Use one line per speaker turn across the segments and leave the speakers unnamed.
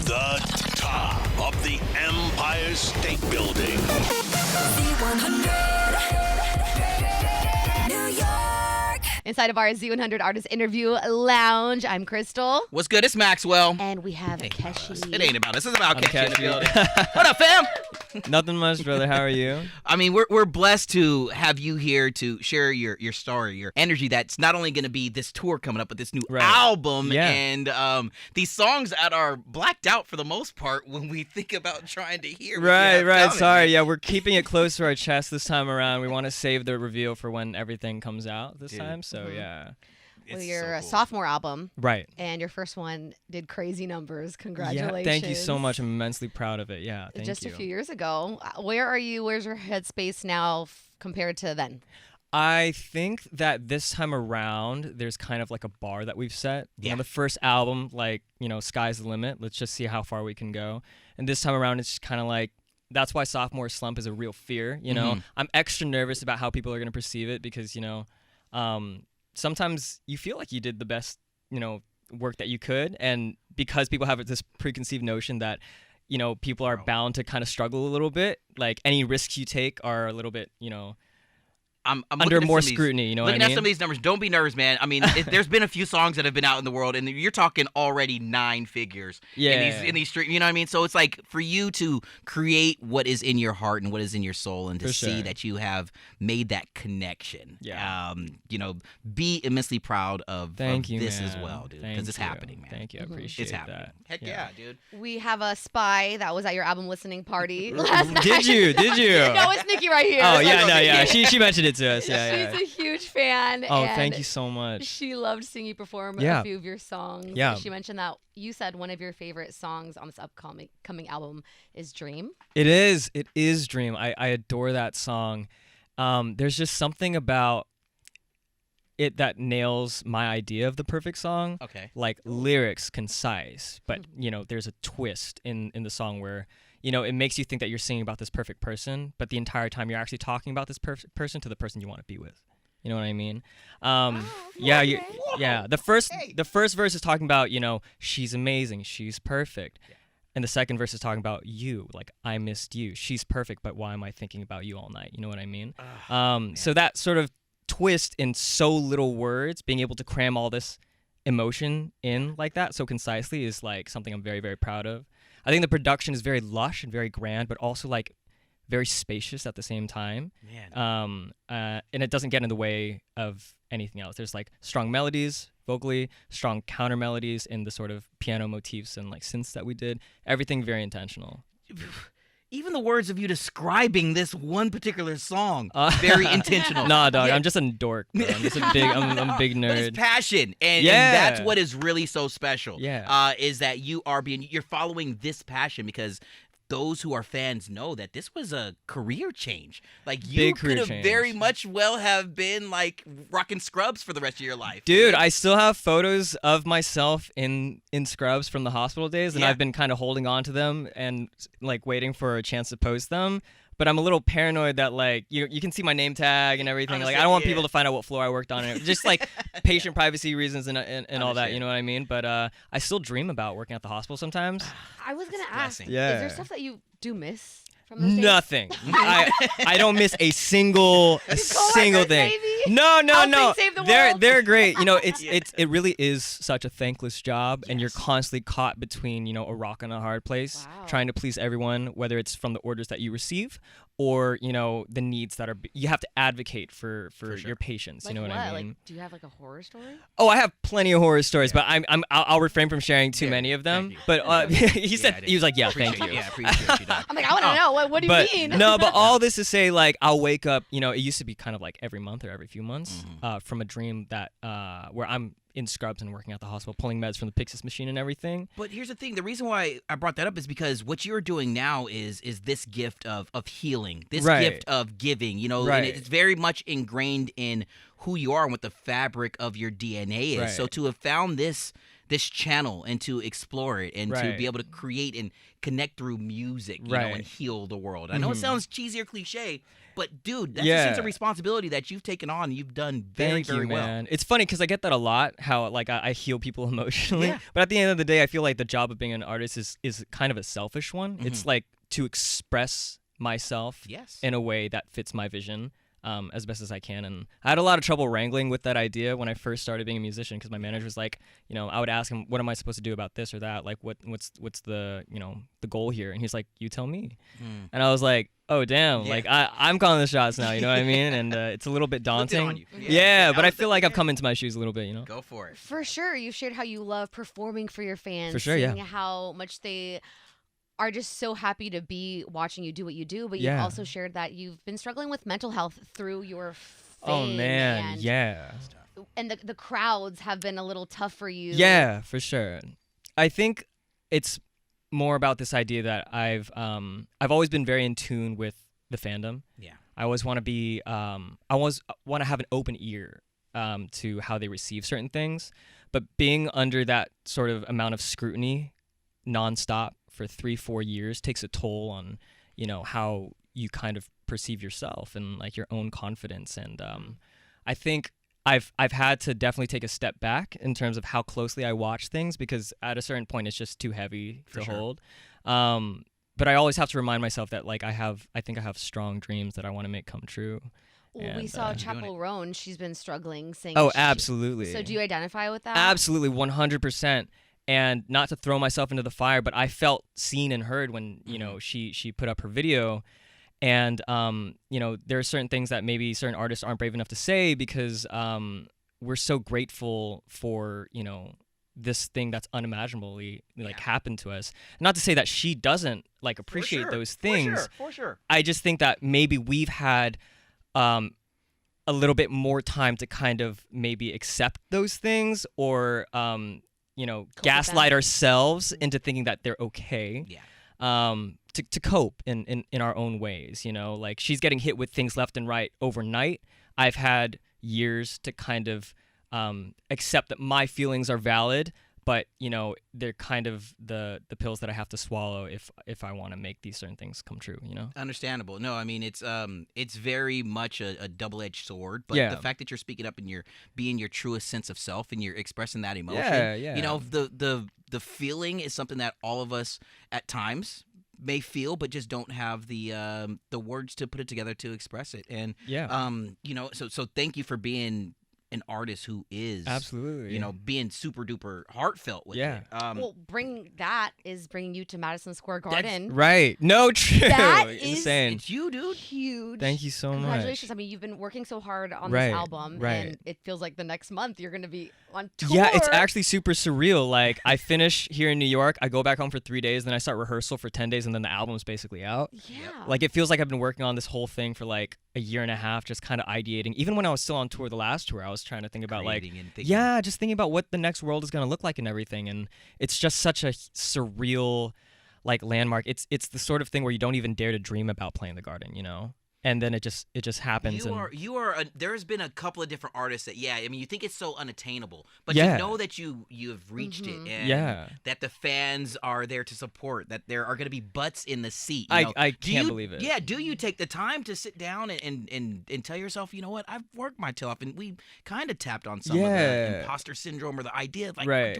The top of the Empire State Building.
Z100, New York.
Inside of our Z100 Artist Interview Lounge, I'm Crystal.
What's good? It's Maxwell.
And we have Keshi.
It ain't about us. It's about
I'm
Keshi in the
Keshi.
building. What up, fam?
Nothing much, brother. How are you?
I mean, we're blessed to have you here to share your story, your energy that's not only going to be this tour coming up, but this new album.
Yeah.
And these songs that are blacked out for the most part when we think about trying to hear.
Right. Sorry. Yeah, we're keeping it close to our chest this time around. We want to save the reveal for when everything comes out this time. So, yeah.
Well, your sophomore album.
Right.
And your first one did crazy numbers. Congratulations.
Yeah, thank you so much. I'm immensely proud of it. Yeah, thank
Just
you.
a few years ago. Where are you? Where's your headspace now compared to then?
I think that this time around, there's kind of like a bar that we've set.
Yeah.
You know, the first album, like, sky's the limit. Let's just see how far we can go. And this time around, it's just kind of like, that's why sophomore slump is a real fear. I'm extra nervous about how people are going to perceive it because, sometimes you feel like you did the best, work that you could. And because people have this preconceived notion that, people are bound to kind of struggle a little bit, like any risks you take are a little bit,
I'm
under more scrutiny, you know what I mean?
Looking at some of these numbers, don't be nervous, man. I mean, there's been a few songs that have been out in the world, and you're talking already 9 figures in these streets, you know what I mean? So it's like for you to create what is in your heart and what is in your soul and to see that you have made that connection.
Yeah.
Be immensely proud of this
man.
as well, dude, because it's happening, man.
Thank you. I appreciate
It's happening.
that.
Heck yeah, dude.
We have a spy that was at your album listening party last night.
Did you?
No, it's Nikki right here.
Oh, yeah. She mentioned it to us. Yeah.
She's a huge fan.
Oh,
and
thank you so much.
She loved seeing you perform
Yeah.
a few of your songs.
Yeah.
She mentioned that you said one of your favorite songs on this upcoming album is Dream.
It is. It is Dream. I adore that song. There's just something about it that nails my idea of the perfect song.
Okay.
Like lyrics, concise, but there's a twist in the song where it makes you think that you're singing about this perfect person, but the entire time you're actually talking about this perfect person to the person you want to be with. You know what I mean? Yeah. The first verse is talking about she's amazing, she's perfect. Yeah. And the second verse is talking about you, like, I missed you. She's perfect, but why am I thinking about you all night? You know what I mean? So that sort of twist in so little words, being able to cram all this emotion in like that so concisely is like something I'm very, very proud of. I think the production is very lush and very grand, but also like very spacious at the same time.
Man.
And it doesn't get in the way of anything else. There's like strong melodies vocally, strong counter melodies in the sort of piano motifs and like synths that we did. Everything very intentional.
Even the words of you describing this one particular song, very intentional.
Nah, dog, I'm just a dork, bro. I'm just I'm a big nerd.
But it's passion, and that's what is really so special.
Yeah.
Is that you're following this passion because those who are fans know that this was a career change. Like you could have very much well have been like rocking scrubs for the rest of your life.
Dude, I still have photos of myself in scrubs from the hospital days, and I've been kind of holding on to them and like waiting for a chance to post them. But I'm a little paranoid that like you can see my name tag and everything. Like I don't want people to find out what floor I worked on, and just like patient privacy reasons and all that. You know what I mean? But I still dream about working at the hospital sometimes.
I was gonna ask,
yeah.
Is there stuff that you do miss from those days?
Nothing. I don't miss a single thing.
Maybe?
No.
Save the world.
They're great. It really is such a thankless job, and you're constantly caught between a rock and a hard place, trying to please everyone, whether it's from the orders that you receive or the needs that are you have to advocate for your patients.
Like
you know what I mean?
Like, do you have like a horror story?
Oh, I have plenty of horror stories, but I'll refrain from sharing too many of them. But he was like, yeah, thank you.
Yeah, appreciate you, Doc.
I'm like, I want to know. What do you mean?
No, but all this to say, like, I'll wake up, it used to be kind of like every month or every few months from a dream that where I'm in scrubs and working at the hospital, pulling meds from the Pyxis machine and everything.
But here's the thing. The reason why I brought that up is because what you're doing now is this gift of healing, this gift of giving, and it's very much ingrained in who you are and what the fabric of your DNA is.
Right.
So to have found this this channel and to explore it and to
Right.
be able to create and connect through music, you know,
Right.
and heal the world. I know it
Mhm.
sounds cheesy or cliche, but dude, that's a
Yeah.
sense of responsibility that you've taken on and you've done very,
Thank
very
you,
well.
man. It's funny because I get that a lot. How like I heal people emotionally,
Yeah.
but at the end of the day, I feel like the job of being an artist is kind of a selfish one. It's like to express myself
Yes.
in a way that fits my vision as best as I can. And I had a lot of trouble wrangling with that idea when I first started being a musician because my manager was like, you know, I would ask him, what am I supposed to do about this or that? Like, what's the, you know, the goal here? And he's like, you tell me. And I was like, oh, damn.
Yeah.
Like, I'm calling the shots now, you know what I mean? And it's a little bit
Flipped it on
daunting.
you.
Yeah,
I
but I
was
feel
thinking,
like I've come into my shoes a little bit, you know?
Go for it.
For sure. You shared how you love performing for your fans.
For sure, yeah.
seeing how much they are just so happy to be watching you do what you do. But you've
Yeah.
also shared that you've been struggling with mental health through your fame.
Oh, man.
And,
Yeah.
And the crowds have been a little tough for you.
Yeah, for sure. I think it's more about this idea that I've always been very in tune with the fandom.
Yeah.
I always want to be I always want to have an open ear to how they receive certain things, but being under that sort of amount of scrutiny nonstop for 3-4 years takes a toll on, you know, how you kind of perceive yourself and like your own confidence. And I think I've had to definitely take a step back in terms of how closely I watch things because at a certain point it's just too heavy to
sure.
hold. But I always have to remind myself that like I think I have strong dreams that I want to make come true.
Well, we
And,
saw
doing
Chapel Roan. She's been struggling saying.
Oh, absolutely.
So do you identify with that?
Absolutely, 100%. And not to throw myself into the fire, but I felt seen and heard when, you know, she put up her video. And, you know, there are certain things that maybe certain artists aren't brave enough to say because we're so grateful for, you know, this thing that's unimaginably like happened to us. Not to say that she doesn't like appreciate those things.
For sure.
I just think that maybe we've had a little bit more time to kind of maybe accept those things or, you know,
Cope with
gaslight
them.
ourselves into thinking that they're okay.
Yeah.
To cope in our own ways, you know, like she's getting hit with things left and right overnight. I've had years to kind of accept that my feelings are valid, but you know they're kind of the pills that I have to swallow if I want to make these certain things come true, you know.
Understandable. No, I mean it's very much a double-edged sword, but
Yeah.
the fact that you're speaking up and you're being your truest sense of self and you're expressing that emotion,
Yeah.
you know, the feeling is something that all of us at times may feel but just don't have the words to put it together to express it. And
Yeah.
you know, so thank you for being an artist who is
Absolutely.
you know, being super duper heartfelt with
Yeah.
it.
Well, bringing you to Madison Square
That's
Garden.
Right. No, true.
That is-
Insane.
It's you, dude.
Huge.
Thank you so much.
Congratulations. I mean, you've been working so hard on
Right,
this album,
right.
and it feels like the next month you're going to be on tour.
Yeah, it's actually super surreal. Like I finish here in New York, I go back home for 3 days, then I start rehearsal for 10 days, and then the album's basically out.
Yeah.
Like it feels like I've been working on this whole thing for like a year and a half, just kind of ideating. Even when I was still on tour, the last tour, I was trying to think about like,
Creating and thinking.
yeah, just thinking about what the next world is gonna look like and everything. And it's just such a surreal, like landmark. It's the sort of thing where you don't even dare to dream about playing the Garden, you know. And then it just happens.
You are. There's been a couple of different artists that, yeah. I mean, you think it's so unattainable, but
Yeah.
you know that you have reached it, and
Yeah.
that the fans are there to support. That there are going to be butts in the seat.
I
You know?
I
Do
can't
you-
believe it.
Yeah. Do you take the time to sit down and tell yourself, you know what, I've worked my tail off, and we kind of tapped on some of the
Yeah.
imposter syndrome or the idea of like,
Right.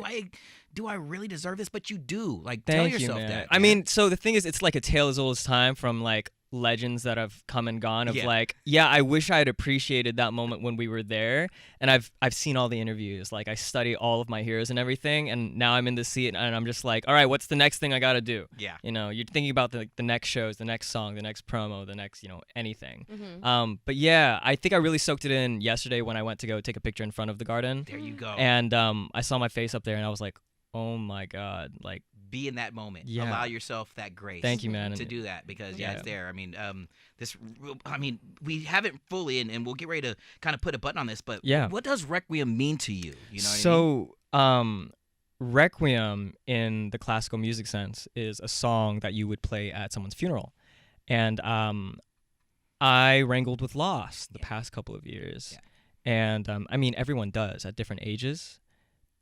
do I really deserve this? But you do. Like,
Thank
tell
you,
yourself
man.
that.
I mean, so the thing is, it's like a tale as old as time from like legends that have come and gone of
Yeah.
like, yeah, I wish I had appreciated that moment when we were there. And I've seen all the interviews. Like I study all of my heroes and everything, and now I'm in the seat and I'm just like, all right, what's the next thing I got to do?
Yeah.
You know, you're thinking about the next shows, the next song, the next promo, the next, you know, anything. But yeah, I think I really soaked it in yesterday when I went to go take a picture in front of the Garden.
There you go.
And I saw my face up there and I was like, oh my God, like,
Be in that moment.
Yeah.
Allow yourself that grace.
thank you, man.
To do that, because
Yeah.
it's there. I mean, we haven't fully, and we'll get ready to kind of put a button on this, but
Yeah.
what does Requiem mean to you? You know what I mean?
So, Requiem in the classical music sense is a song that you would play at someone's funeral. And I wrangled with loss the past couple of years.
Yeah.
And I mean, everyone does at different ages.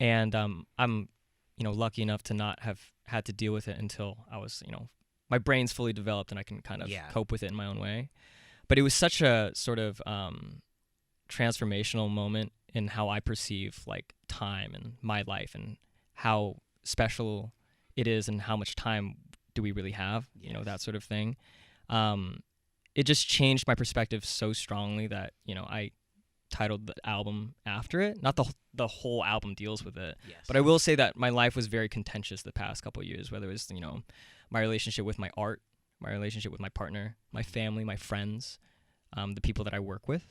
And I'm lucky enough to not have had to deal with it until I was, my brain's fully developed and I can kind of cope with it in my own way. But it was such a sort of transformational moment in how I perceive like time and my life and how special it is and how much time do we really have, that sort of thing. It just changed my perspective so strongly that, I titled the album after it. Not the whole album deals with it, but I will say that my life was very contentious the past couple of years, whether it was, my relationship with my art, my relationship with my partner, my family, my friends, the people that I work with.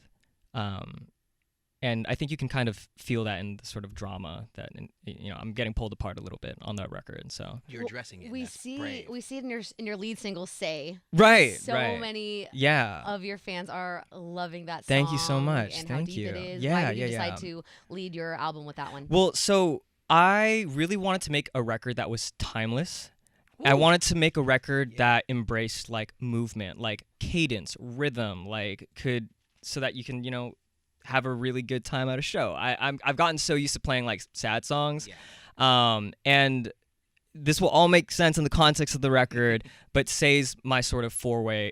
And I think you can kind of feel that in the sort of drama that, I'm getting pulled apart a little bit on that record. And so
you're addressing it.
We see it in your lead single, "Say."
Right.
So many of your fans are loving that song.
Thank you so much.
And
Thank
how deep
you.
it is.
Yeah,
Why did you decide to lead your album with that one?
Well, so I really wanted to make a record that was timeless.
Ooh.
I wanted to make a record that embraced like movement, like cadence, rhythm, so that you can, have a really good time at a show. I've gotten so used to playing like sad songs, and this will all make sense in the context of the record. But Say is my sort of foray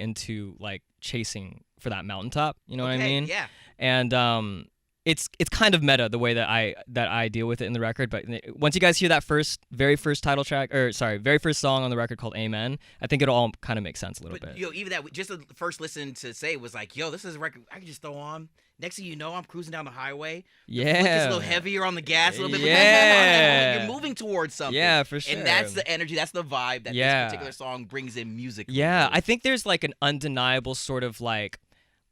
into like chasing for that mountaintop. You know what I mean?
Yeah.
And it's kind of meta the way that I deal with it in the record. But once you guys hear that very first song on the record called "Amen," I think it'll all kind of make sense a little bit.
Even that, just the first listen to Say was like, this is a record I can just throw on. Next thing you know, I'm cruising down the highway.
Yeah.
The flick is a little heavier on the gas, a little bit.
Yeah.
You're moving towards something.
Yeah, for sure.
And that's the energy, that's the vibe that this particular song brings in musically.
Yeah, I think there's like an undeniable sort of like,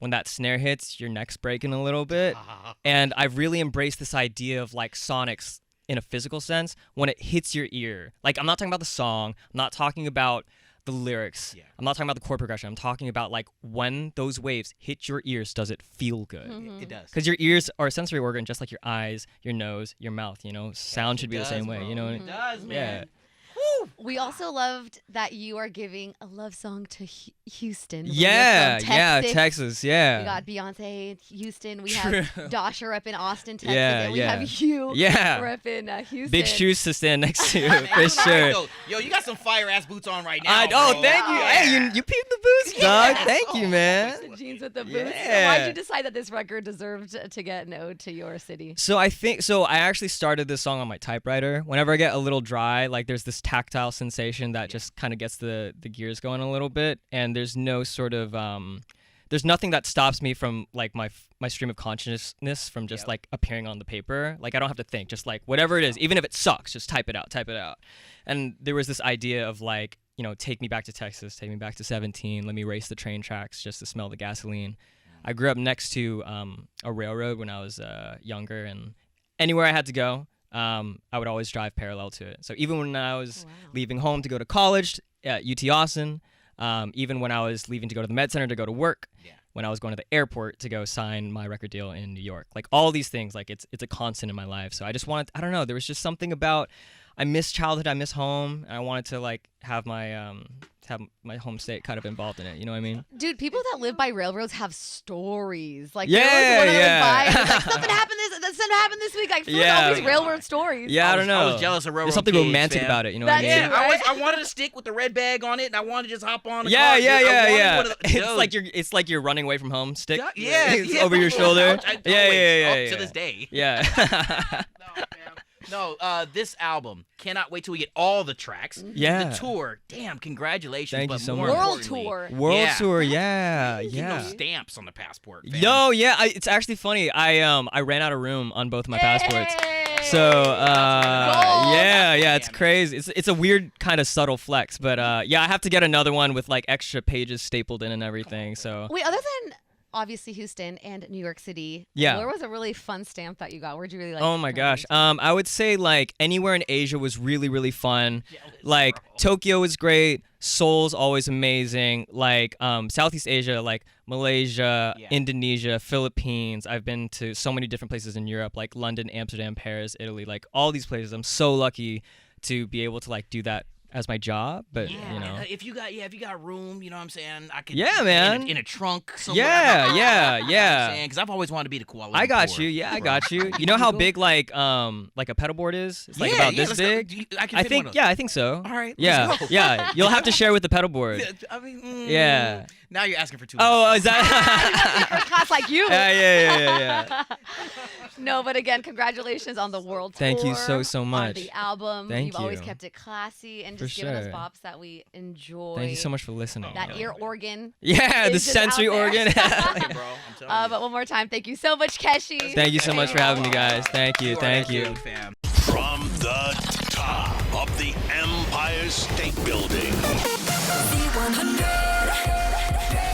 when that snare hits, your neck's breaking a little bit. And I've really embraced this idea of like sonics in a physical sense when it hits your ear. Like, I'm not talking about the song. I'm not talking about the lyrics. Yeah. I'm not talking about the chord progression. I'm talking about like when those waves hit your ears, does it feel good?
Mm-hmm.
It does.
Because your ears are a sensory organ just like your eyes, your nose, your mouth, Sound should be the same way,
bro. It does, man.
Yeah.
We also loved that you are giving a love song to Houston.
Yeah,
Texas.
Yeah.
We got Beyonce, Houston. We have Dasha up in Austin, Texas,
Yeah,
and we have you up in Houston.
Big shoes to stand next to, for sure.
Yo, you got some fire ass boots on right now.
Thank you. Hey, you peeped the boots, dog. Thank you, man.
The jeans with the boots.
Yeah.
So why'd you decide that this record deserved to get an ode to your city?
So I actually started this song on my typewriter. Whenever I get a little dry, like there's this tactile sensation that just kind of gets the gears going a little bit, and there's no sort of there's nothing that stops me from like my stream of consciousness from just like appearing on the paper. Like I don't have to think, just like whatever it is, even if it sucks, just type it out. And there was this idea of like, take me back to Texas, take me back to 17, let me race the train tracks just to smell the gasoline. I grew up next to a railroad when I was younger, and anywhere I had to go, I would always drive parallel to it. So even when I was leaving home to go to college at UT Austin, even when I was leaving to go to the med center to go to work, when I was going to the airport to go sign my record deal in New York, like all these things, like it's a constant in my life. So I just wanted, I don't know, there was just something about, I miss childhood, I miss home, and I wanted to like have my home state kind of involved in it. You know what I mean?
Dude, people that live by railroads have stories. Like, there was one I live by, and like, something happened this week. I feel like all these railroad stories.
Yeah, I don't know.
I was jealous of railroad
There's something
kids,
romantic about it. You know what I mean?
That too, right?
I wanted to stick with the red bag on it, and I wanted to just hop on.
Yeah. It's like you're running away from home stick.
Yeah,
over your shoulder.
To this day.
Yeah.
No, this album, cannot wait till we get all the tracks.
Yeah.
The tour, damn, congratulations.
Thank
but
you so
more
much.
World
importantly-
tour.
World tour, yeah.
Those stamps on the passport. Fam.
No, yeah, it's actually funny. I ran out of room on both of my passports.
Hey!
So
Gold.
yeah, it's crazy. It's a weird kind of subtle flex, but yeah, I have to get another one with like extra pages stapled in and everything. So
Wait, other than obviously Houston and New York City,
yeah,
where was a really fun stamp that you got? Where'd you really like?
Oh my gosh. I would say like anywhere in Asia was really, really fun. Like Tokyo was great. Seoul's always amazing. Like Southeast Asia, like Malaysia, Indonesia, Philippines. I've been to so many different places in Europe, like London, Amsterdam, Paris, Italy, like all these places. I'm so lucky to be able to like do that as my job, but
Yeah,
you know.
and, if you got room, you know what I'm saying? I could.
Yeah, man.
In a trunk somewhere.
Yeah.
Because I've always wanted to be the Kuala Lumpur.
I got you. Yeah, I got you. You know how big like a pedal board is? It's like about this big.
I can
I
fit
think
one of
yeah, I think so.
All right.
Yeah,
Let's go.
yeah. You'll have to share with the pedal board.
I mean,
Yeah.
Now you're asking for too much.
Oh, is that?
For class like you.
Yeah.
No, but again, congratulations on the world tour.
Thank you so
On
much.
the album.
Thank
You've always
you.
kept it classy and
For
just given us
sure.
bops that we enjoy.
Thank you so much for listening.
That ear organ.
Yeah, the
is just out
sensory
there.
organ.
Hey, bro, I'm telling you.
But one more time, thank you so much, Keshi.
Thank you so much for having me, guys. Thank you.
are
Thank
that
you.
dude, fam.
From the top of the Empire State Building.
Z100.